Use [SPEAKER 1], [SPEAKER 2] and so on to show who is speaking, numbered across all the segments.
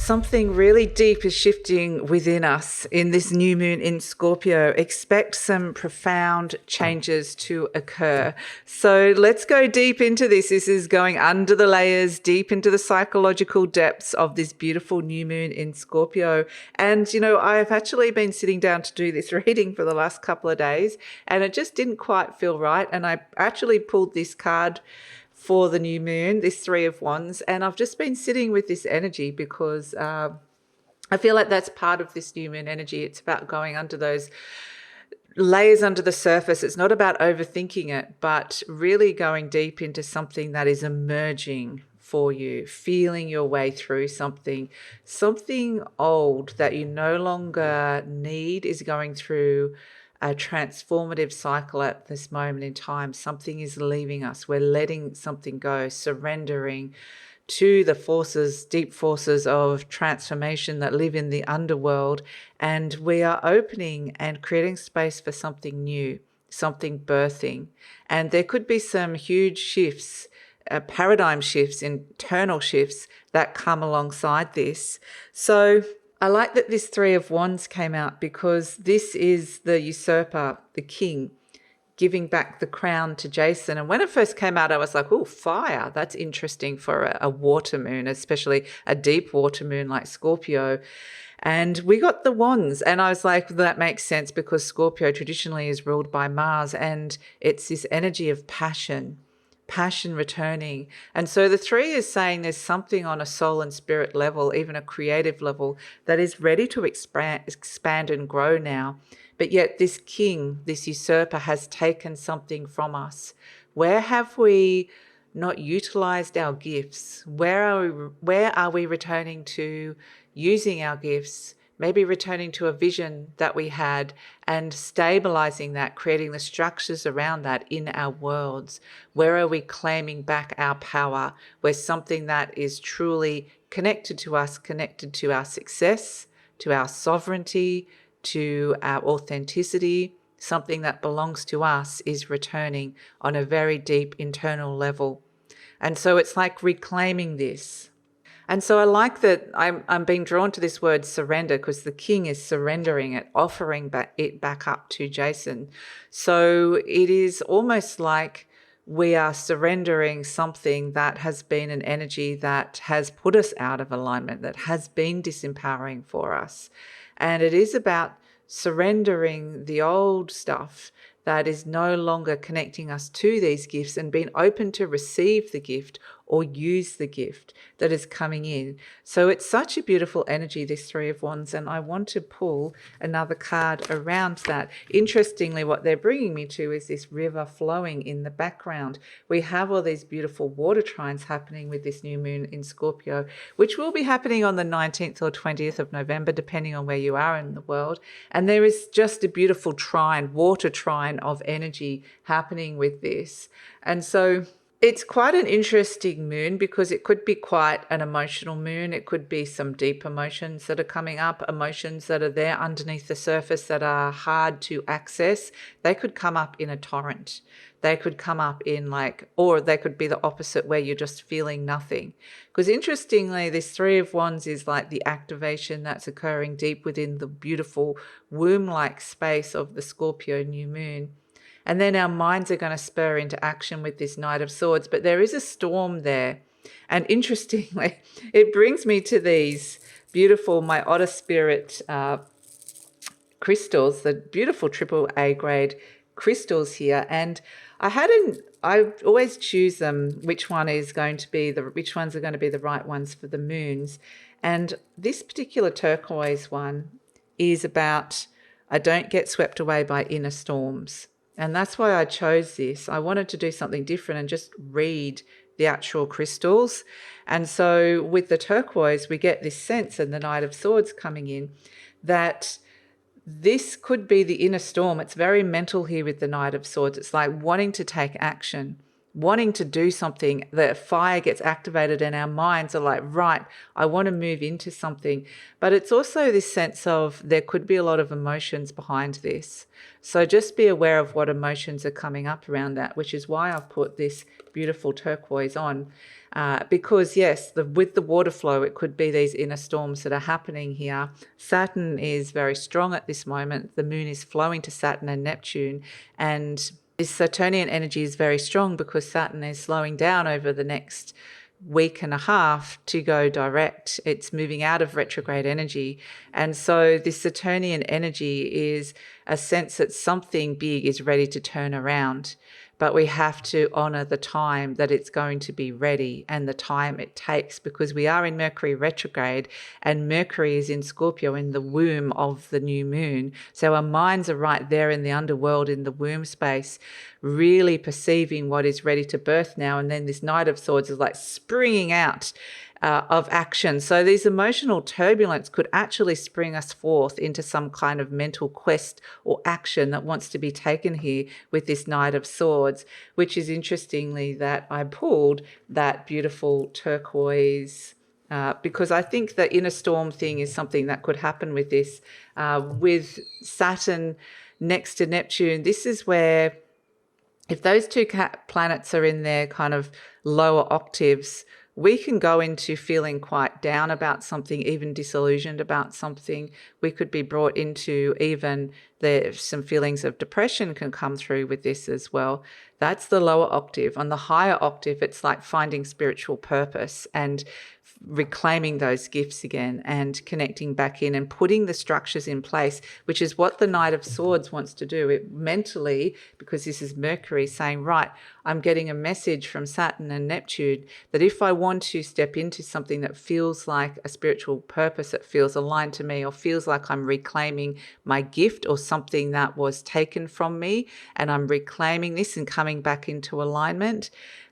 [SPEAKER 1] Something really deep is shifting within us in this new moon in Scorpio. Expect some profound changes to occur. So let's go deep into this. This is going under the layers, deep into the psychological depths of this beautiful new moon in Scorpio. And, you know, I've actually been sitting down to do this reading for the last couple of days, and it just didn't quite feel right. And I actually pulled this card for the new moon, this Three of Wands, and I've just been sitting with this energy because I feel like that's part of this new moon energy. It's about going under those layers under the surface. It's not about overthinking it, but really going deep into something that is emerging for you, feeling your way through something old that you no longer need is going through a transformative cycle at this moment in time. Something is leaving us. We're letting something go, surrendering to the forces, deep forces of transformation that live in the underworld. And we are opening and creating space for something new, something birthing. And there could be some huge shifts, paradigm shifts, internal shifts that come alongside this. So I like that this Three of Wands came out because this is the usurper, the king, giving back the crown to Jason. And when it first came out, I was like, oh, fire. That's interesting for a water moon, especially a deep water moon like Scorpio. And we got the wands. And I was like, that makes sense because Scorpio traditionally is ruled by Mars. And it's this energy of passion returning. And so the three is saying there's something on a soul and spirit level, even a creative level, that is ready to expand and grow now. But yet this king, this usurper, has taken something from us. Where have we not utilized our gifts? Where are we returning to using our gifts? Maybe returning to a vision that we had and stabilizing that, creating the structures around that in our worlds. Where are we claiming back our power? Where something that is truly connected to us, connected to our success, to our sovereignty, to our authenticity, something that belongs to us is returning on a very deep internal level. And so it's like reclaiming this. And so I like that I'm being drawn to this word surrender because the king is surrendering it, offering it back up to Jason. So it is almost like we are surrendering something that has been an energy that has put us out of alignment, that has been disempowering for us. And it is about surrendering the old stuff that is no longer connecting us to these gifts and being open to receive the gift or use the gift that is coming in. So it's such a beautiful energy, this Three of Wands, and I want to pull another card around that. Interestingly, what they're bringing me to is this river flowing in the background. We have all these beautiful water trines happening with this new moon in Scorpio, which will be happening on the 19th or 20th of November, depending on where you are in the world. And there is just a beautiful trine, water trine of energy happening with this. And so it's quite an interesting moon because it could be quite an emotional moon. It could be some deep emotions that are coming up, emotions that are there underneath the surface that are hard to access. They could come up in a torrent. They could come up in or they could be the opposite where you're just feeling nothing. Because interestingly, this Three of Wands is like the activation that's occurring deep within the beautiful womb-like space of the Scorpio new moon. And then our minds are going to spur into action with this Knight of Swords. But there is a storm there. And interestingly, it brings me to these beautiful My Otter Spirit crystals, the beautiful AAA grade crystals here. And I always choose them, which ones are going to be the right ones for the moons. And this particular turquoise one is about, I don't get swept away by inner storms. And that's why I chose this. I wanted to do something different and just read the actual crystals. And so with the turquoise, we get this sense, and the Knight of Swords coming in, that this could be the inner storm. It's very mental here with the Knight of Swords. It's like wanting to take action, wanting to do something, the fire gets activated and our minds are like, right, I want to move into something. But it's also this sense of there could be a lot of emotions behind this. So just be aware of what emotions are coming up around that, which is why I've put this beautiful turquoise on. Because yes, with the water flow, it could be these inner storms that are happening here. Saturn is very strong at this moment. The moon is flowing to Saturn and Neptune, and this Saturnian energy is very strong because Saturn is slowing down over the next week and a half to go direct. It's moving out of retrograde energy. And so this Saturnian energy is a sense that something big is ready to turn around. But we have to honor the time that it's going to be ready and the time it takes, because we are in Mercury retrograde and Mercury is in Scorpio in the womb of the new moon. So our minds are right there in the underworld, in the womb space, really perceiving what is ready to birth now. And then this Knight of Swords is like springing out of action. So these emotional turbulence could actually spring us forth into some kind of mental quest or action that wants to be taken here with this Knight of Swords, which is interestingly that I pulled that beautiful turquoise because I think the inner storm thing is something that could happen with this. With Saturn next to Neptune, this is where if those two planets are in their kind of lower octaves, we can go into feeling quite down about something, even disillusioned about something. We could be brought into even some feelings of depression can come through with this as well. That's the lower octave. On the higher octave, it's like finding spiritual purpose and reclaiming those gifts again and connecting back in and putting the structures in place, which is what the Knight of Swords wants to do. It mentally, because this is Mercury saying, right, I'm getting a message from Saturn and Neptune that if I want to step into something that feels like a spiritual purpose, that feels aligned to me, or feels like I'm reclaiming my gift or something that was taken from me, and I'm reclaiming this and coming back into alignment,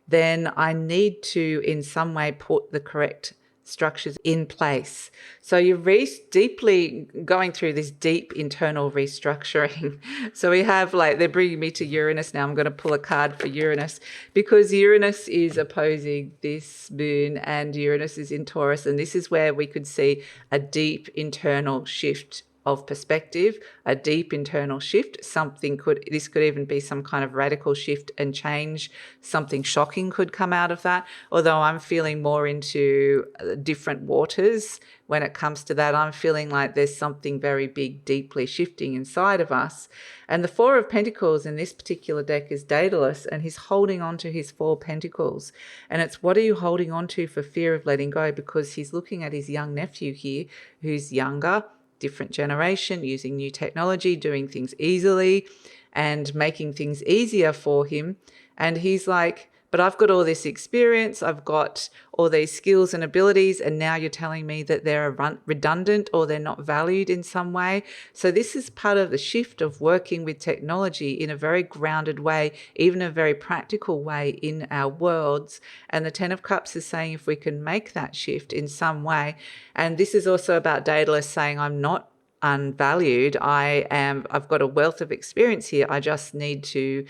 [SPEAKER 1] then I need to in some way put the correct structures in place. So you're deeply going through this deep internal restructuring. So we have they're bringing me to Uranus now. I'm going to pull a card for Uranus because Uranus is opposing this moon and Uranus is in Taurus. And this is where we could see a deep internal shift of perspective, a deep internal shift. This could even be some kind of radical shift and change. Something shocking could come out of that. Although I'm feeling more into different waters when it comes to that. I'm feeling like there's something very big, deeply shifting inside of us. And the Four of Pentacles in this particular deck is Daedalus, and he's holding on to his Four Pentacles. And it's, what are you holding on to for fear of letting go? Because he's looking at his young nephew here, who's younger, different generation, using new technology, doing things easily and making things easier for him. And he's like, but I've got all this experience, I've got all these skills and abilities, and now you're telling me that they're redundant or they're not valued in some way. So this is part of the shift of working with technology in a very grounded way, even a very practical way in our worlds. And the Ten of Cups is saying if we can make that shift in some way. And this is also about Daedalus saying, I'm not unvalued. I've got a wealth of experience here. I just need to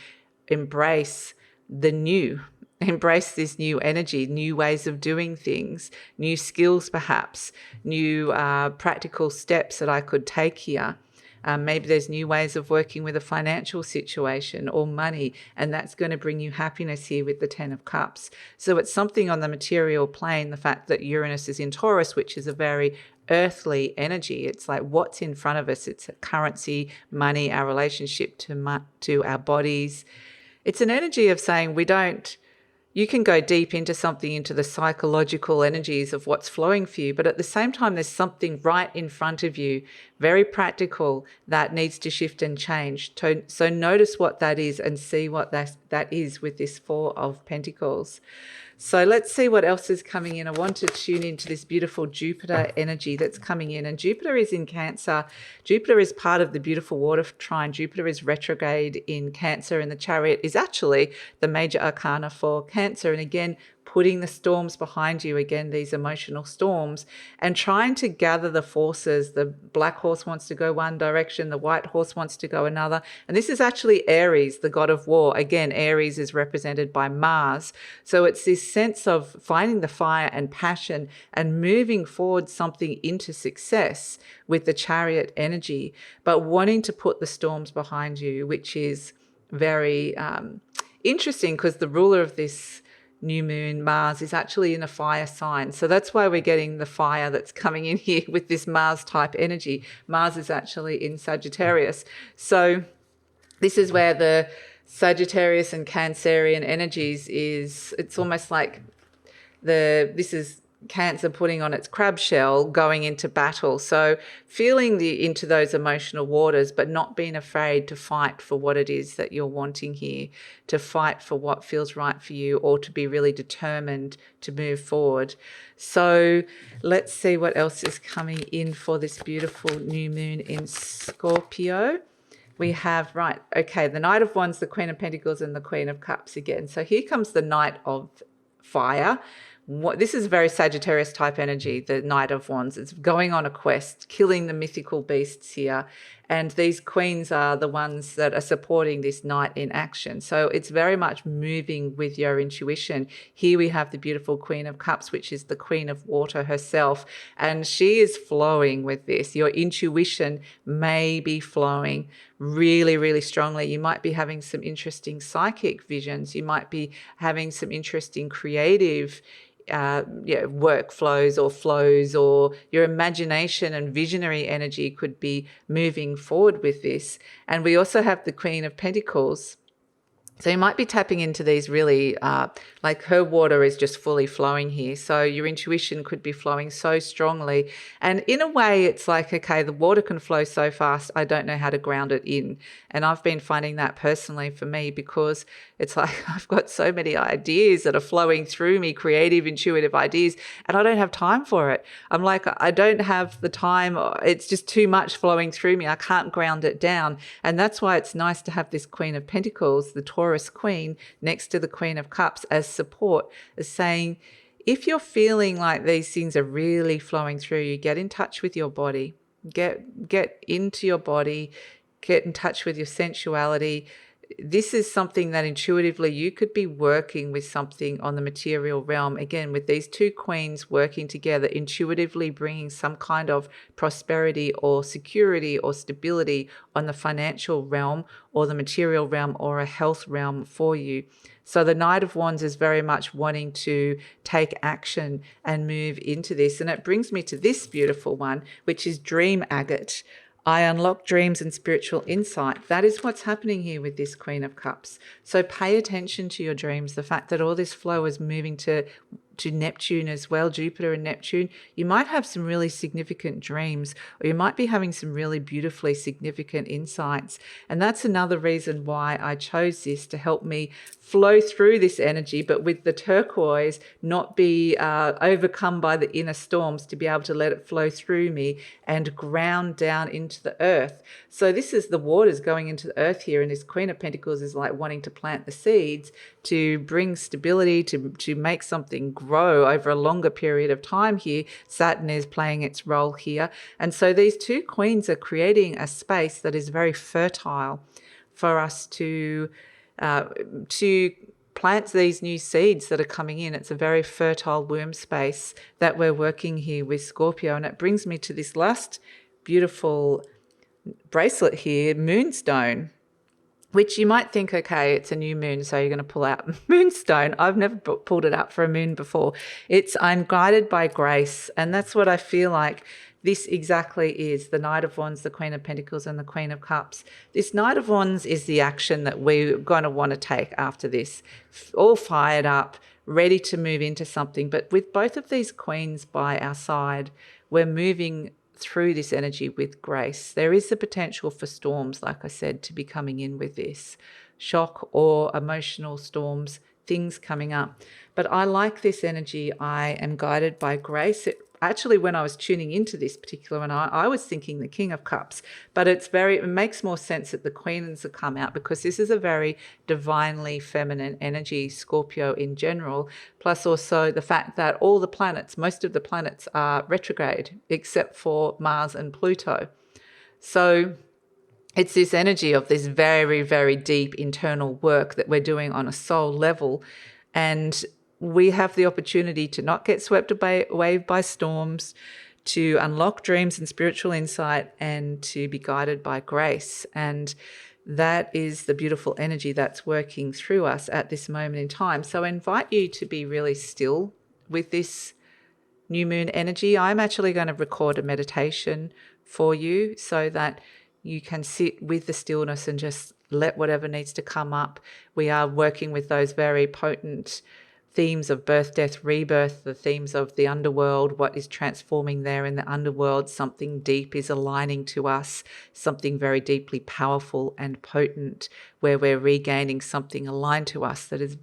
[SPEAKER 1] embrace this new energy, new ways of doing things, new skills perhaps, new practical steps that I could take here. Maybe there's new ways of working with a financial situation or money, and that's going to bring you happiness here with the Ten of Cups. So it's something on the material plane, the fact that Uranus is in Taurus, which is a very earthly energy. It's like what's in front of us. It's currency, money, our relationship to our bodies. It's an energy of saying you can go deep into something, into the psychological energies of what's flowing for you, but at the same time, there's something right in front of you, very practical, that needs to shift and change. So notice what that is and see what that is with this Four of Pentacles. So let's see what else is coming in. I want to tune into this beautiful Jupiter energy that's coming in. And Jupiter is in Cancer. Jupiter is part of the beautiful water trine. Jupiter is retrograde in Cancer, and the Chariot is actually the major arcana for Cancer. And again, putting the storms behind you, again, these emotional storms, and trying to gather the forces. The black horse wants to go one direction, the white horse wants to go another. And this is actually Aries, the god of war. Again, Aries is represented by Mars. So it's this sense of finding the fire and passion and moving forward something into success with the Chariot energy, but wanting to put the storms behind you, which is very interesting because the ruler of this new moon, Mars, is actually in a fire sign. So that's why we're getting the fire that's coming in here with this Mars type energy. Mars is actually in Sagittarius. So this is where the Sagittarius and Cancerian energies is, it's almost like this is Cancer putting on its crab shell, going into battle. So feeling into those emotional waters, but not being afraid to fight for what it is that you're wanting here, to fight for what feels right for you, or to be really determined to move forward. So let's see what else is coming in for this beautiful new moon in Scorpio. We have, the Knight of Wands, the Queen of Pentacles, and the Queen of Cups again. So here comes the Knight of Fire. This is very Sagittarius type energy, the Knight of Wands. It's going on a quest, killing the mythical beasts here. And these queens are the ones that are supporting this knight in action. So it's very much moving with your intuition. Here we have the beautiful Queen of Cups, which is the Queen of Water herself. And she is flowing with this. Your intuition may be flowing really, really strongly. You might be having some interesting psychic visions. You might be having some interesting creative workflows or flows, or your imagination and visionary energy could be moving forward with this. And we also have the Queen of Pentacles. So you might be tapping into these really, like her water is just fully flowing here. So your intuition could be flowing so strongly. And in a way, it's like, okay, the water can flow so fast, I don't know how to ground it in. And I've been finding that personally for me, because it's like I've got so many ideas that are flowing through me, creative, intuitive ideas, and I don't have time for it. I'm like, I don't have the time. It's just too much flowing through me. I can't ground it down. And that's why it's nice to have this Queen of Pentacles, the Taurus Queen, next to the Queen of Cups as support, as saying, if you're feeling like these things are really flowing through you, get in touch with your body, get into your body, get in touch with your sensuality. This is something that intuitively you could be working with something on the material realm. Again, with these two queens working together, intuitively bringing some kind of prosperity or security or stability on the financial realm or the material realm or a health realm for you. So the Knight of Wands is very much wanting to take action and move into this. And it brings me to this beautiful one, which is Dream Agate. I unlock dreams and spiritual insight. That is what's happening here with this Queen of Cups. So pay attention to your dreams. The fact that all this flow is moving to Neptune as well, Jupiter and Neptune. You might have some really significant dreams, or you might be having some really beautifully significant insights. And that's another reason why I chose this, to help me flow through this energy, but with the turquoise, not be overcome by the inner storms, to be able to let it flow through me and ground down into the earth. So this is the waters going into the earth here, and this Queen of Pentacles is like wanting to plant the seeds to bring stability, to make something grow over a longer period of time here. Saturn is playing its role here. And so these two queens are creating a space that is very fertile for us to plant these new seeds that are coming in. It's a very fertile womb space that we're working here with Scorpio. And it brings me to this last beautiful bracelet here, Moonstone, which you might think, okay, it's a new moon, so you're going to pull out Moonstone. I've never pulled it out for a moon before. It's I'm guided by grace. And that's what I feel like this exactly is, the Knight of Wands, the Queen of Pentacles, and the Queen of Cups. This Knight of Wands is the action that we're going to want to take after this, all fired up, ready to move into something. But with both of these queens by our side, we're moving through this energy with grace. There is the potential for storms, like I said, to be coming in with this. Shock or emotional storms, things coming up. But I like this energy. I am guided by grace. actually, when I was tuning into this particular one, I was thinking the King of Cups, but it makes more sense that the Queens have come out, because this is a very divinely feminine energy, Scorpio in general, plus also the fact that all the planets, most of the planets are retrograde, except for Mars and Pluto. So it's this energy of this very, very deep internal work that we're doing on a soul level. And we have the opportunity to not get swept away by storms, to unlock dreams and spiritual insight, and to be guided by grace. And that is the beautiful energy that's working through us at this moment in time. So I invite you to be really still with this new moon energy. I'm actually going to record a meditation for you so that you can sit with the stillness and just let whatever needs to come up. We are working with those very potent themes of birth, death, rebirth, the themes of the underworld, what is transforming there in the underworld. Something deep is aligning to us, something very deeply powerful and potent, where we're regaining something aligned to us that is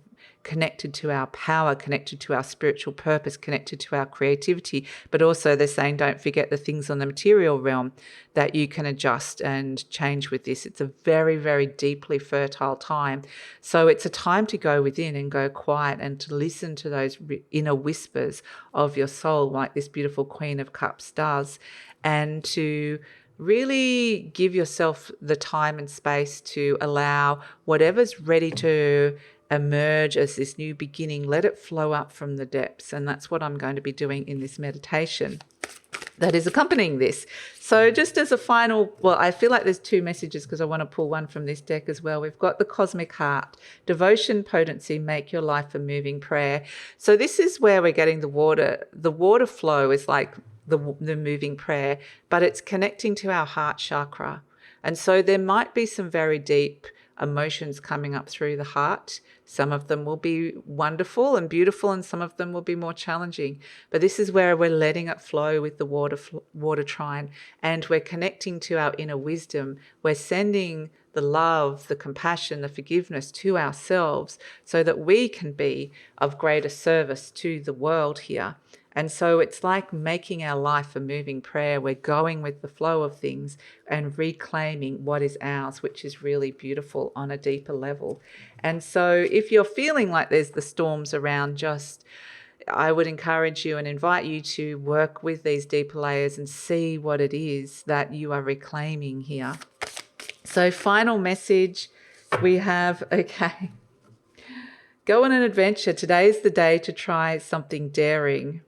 [SPEAKER 1] connected to our power, connected to our spiritual purpose, connected to our creativity. But also they're saying, don't forget the things on the material realm that you can adjust and change with this. It's a very, very deeply fertile time. So it's a time to go within and go quiet and to listen to those inner whispers of your soul, like this beautiful Queen of Cups does, and to really give yourself the time and space to allow whatever's ready to emerge as this new beginning. Let it flow up from the depths. And that's what I'm going to be doing in this meditation that is accompanying this. So just as a final, well, I feel like there's two messages because I want to pull one from this deck as well. We've got the Cosmic Heart, devotion, potency, make your life a moving prayer. So this is where we're getting the water. The water flow is like the moving prayer, but it's connecting to our heart chakra. And so there might be some very deep emotions coming up through the heart. Some of them will be wonderful and beautiful, and some of them will be more challenging. But this is where we're letting it flow with the water trine, and we're connecting to our inner wisdom. We're sending the love, the compassion, the forgiveness to ourselves so that we can be of greater service to the world here. And so it's like making our life a moving prayer. We're going with the flow of things and reclaiming what is ours, which is really beautiful on a deeper level. And so if you're feeling like there's the storms around, I would encourage you and invite you to work with these deeper layers and see what it is that you are reclaiming here. So final message we have, okay, go on an adventure. Today is the day to try something daring.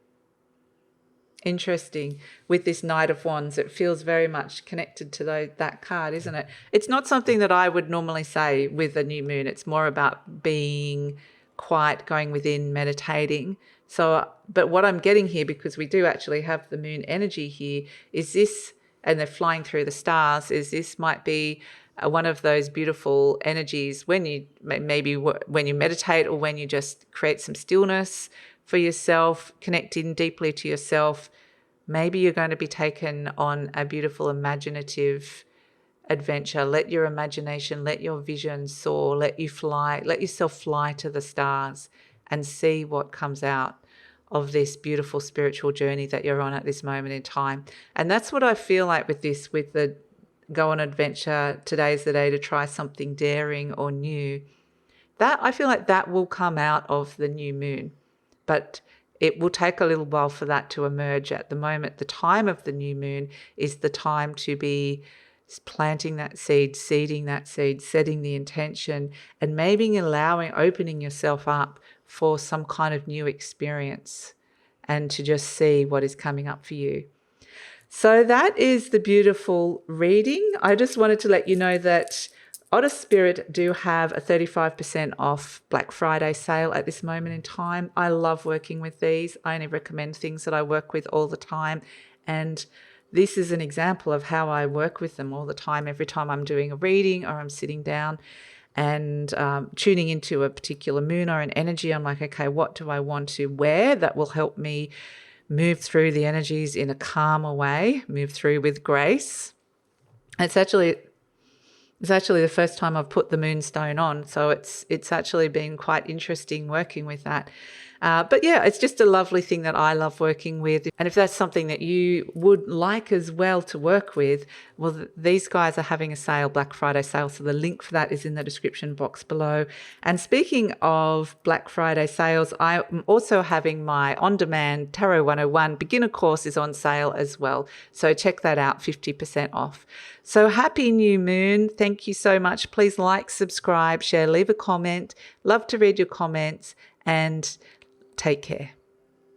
[SPEAKER 1] Interesting. With this Knight of Wands, it feels very much connected to that card, isn't it? It's not something that I would normally say with a new moon. It's more about being quiet, going within, meditating. So, but what I'm getting here, because we do actually have the moon energy here, is this, and they're flying through the stars, is this might be one of those beautiful energies when you when you meditate, or when you just create some stillness for yourself, connecting deeply to yourself. Maybe you're going to be taken on a beautiful imaginative adventure. Let your imagination, let your vision soar, let yourself fly to the stars and see what comes out of this beautiful spiritual journey that you're on at this moment in time. And that's what I feel like with this, with the go on adventure. Today's the day to try something daring or new. That I feel like that will come out of the new moon. But it will take a little while for that to emerge. At the moment, the time of the new moon is the time to be planting that seed, seeding that seed, setting the intention, and maybe opening yourself up for some kind of new experience, and to just see what is coming up for you. So that is the beautiful reading. I just wanted to let you know that Otter Spirit do have a 35% off Black Friday sale at this moment in time. I love working with these. I only recommend things that I work with all the time. And this is an example of how I work with them all the time. Every time I'm doing a reading or I'm sitting down and tuning into a particular moon or an energy, I'm like, okay, what do I want to wear that will help me move through the energies in a calmer way, move through with grace? It's actually the first time I've put the moonstone on, so it's actually been quite interesting working with that. But yeah, it's just a lovely thing that I love working with. And if that's something that you would like as well to work with, well, these guys are having a sale, Black Friday sale. So the link for that is in the description box below. And speaking of Black Friday sales, I'm also having my on-demand Tarot 101 beginner course is on sale as well. So check that out, 50% off. So happy new moon. Thank you so much. Please like, subscribe, share, leave a comment. Love to read your comments, and take care.